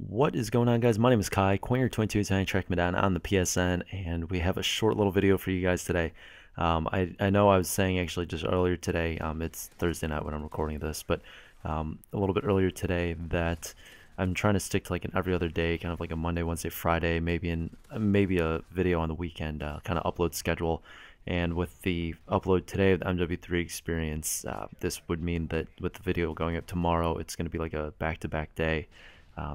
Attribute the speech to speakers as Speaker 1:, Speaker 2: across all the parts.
Speaker 1: What is going on, guys? My name is Kai, Quanger22 is how you track me down on the PSN, and we have a short little video for you guys today. I know I was saying actually just earlier today, it's Thursday night when I'm recording this, but a little bit earlier today that I'm trying to stick to like an every other day, kind of like a Monday, Wednesday, Friday, maybe a video on the weekend kind of upload schedule. And with the upload today of the MW3 experience, this would mean that with the video going up tomorrow, it's going to be like a back-to-back day.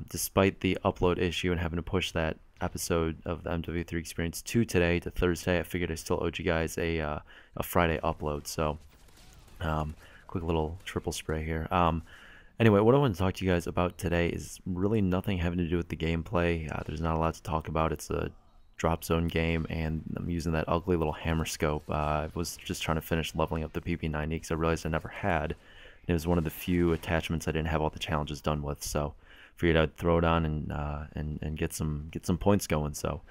Speaker 1: Despite the upload issue and having to push that episode of the MW3 experience to today, to Thursday, I figured I still owed you guys a Friday upload. So, quick little triple spray here. Anyway, what I want to talk to you guys about today is really nothing having to do with the gameplay. There's not a lot to talk about. It's a drop zone game, and I'm using that ugly little hammer scope. I was just trying to finish leveling up the PP90 because I realized I never had. It was one of the few attachments I didn't have all the challenges done with, so figured I'd throw it on and get some points going. So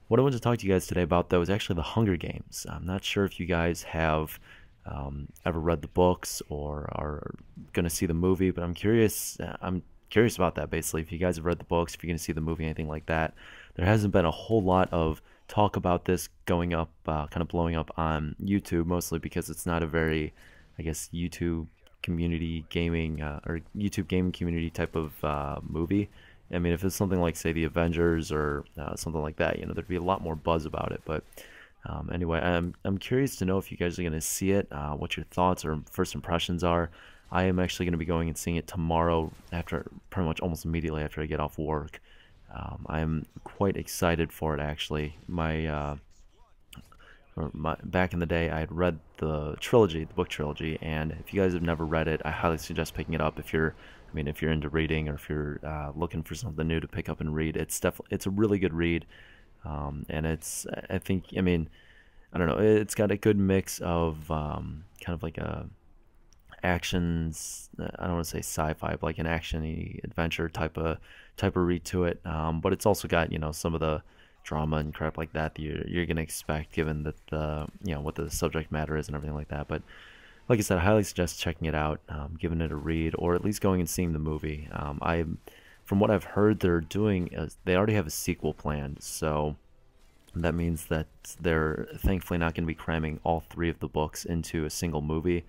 Speaker 1: what I wanted to talk to you guys today about, though, is actually the Hunger Games. I'm not sure if you guys have ever read the books or are going to see the movie, but I'm curious about that. Basically, if you guys have read the books, if you're going to see the movie, anything like that. There hasn't been a whole lot of talk about this going up, kind of blowing up on YouTube, mostly because it's not a very, I guess, YouTube community gaming or YouTube gaming community type of movie. I mean, if it's something like, say, the Avengers or something like that, you know, there'd be a lot more buzz about it. But anyway, I'm curious to know if you guys are going to see it, what your thoughts or first impressions are. I am actually going to be going and seeing it tomorrow, after pretty much almost immediately after I get off work. I'm quite excited for it, actually. Back in the day, I had read the trilogy, the book trilogy, and if you guys have never read it, I highly suggest picking it up if you're, if you're into reading or if you're looking for something new to pick up and read. It's a really good read, and I think, I don't know, it's got a good mix of kind of like a actions. I don't want to say sci-fi, but like an action-y adventure type of read to it. But it's also got, you know, some of the drama and crap like that you're gonna expect, given that the, you know, what the subject matter is and everything like that. But like I said, I highly suggest checking it out, giving it a read, or at least going and seeing the movie. From what I've heard, they already have a sequel planned, so that means that they're thankfully not going to be cramming all three of the books into a single movie.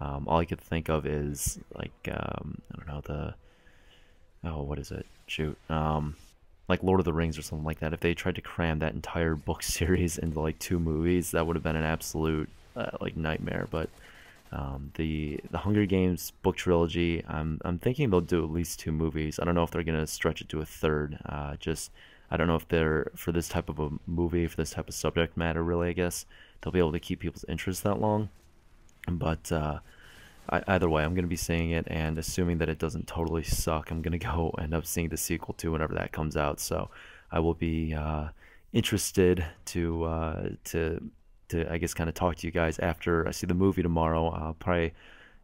Speaker 1: All I could think of is like I don't know, what is it? Shoot, like Lord of the Rings or something like that. If they tried to cram that entire book series into like 2 movies, that would have been an absolute like nightmare. But the Hunger Games book trilogy, I'm thinking they'll do at least 2 movies. I don't know if they're gonna stretch it to a third. I don't know if they're, for this type of a movie, for this type of subject matter, really, I guess they'll be able to keep people's interest that long. But either way, I'm going to be seeing it, and assuming that it doesn't totally suck, I'm going to go end up seeing the sequel too whenever that comes out. So I will be interested to I guess kind of talk to you guys after I see the movie tomorrow. Probably,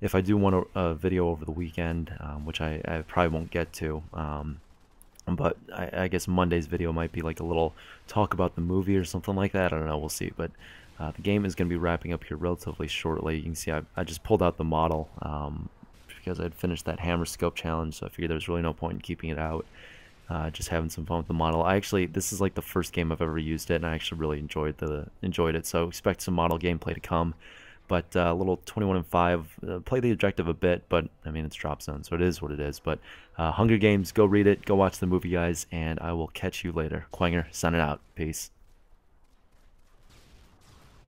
Speaker 1: if I do want a video over the weekend, which I probably won't get to. But I guess Monday's video might be like a little talk about the movie or something like that. I don't know, we'll see. But the game is going to be wrapping up here relatively shortly. You can see I just pulled out the model because I'd finished that hammer scope challenge, so I figured there's really no point in keeping it out. Just having some fun with the model. This is like the first game I've ever used it, and I actually really enjoyed it. So expect some model gameplay to come. But a little 21 and 5, play the objective a bit, but I mean, it's drop zone, so it is what it is. But Hunger Games, go read it, go watch the movie, guys, and I will catch you later. Quanger signing out. Peace.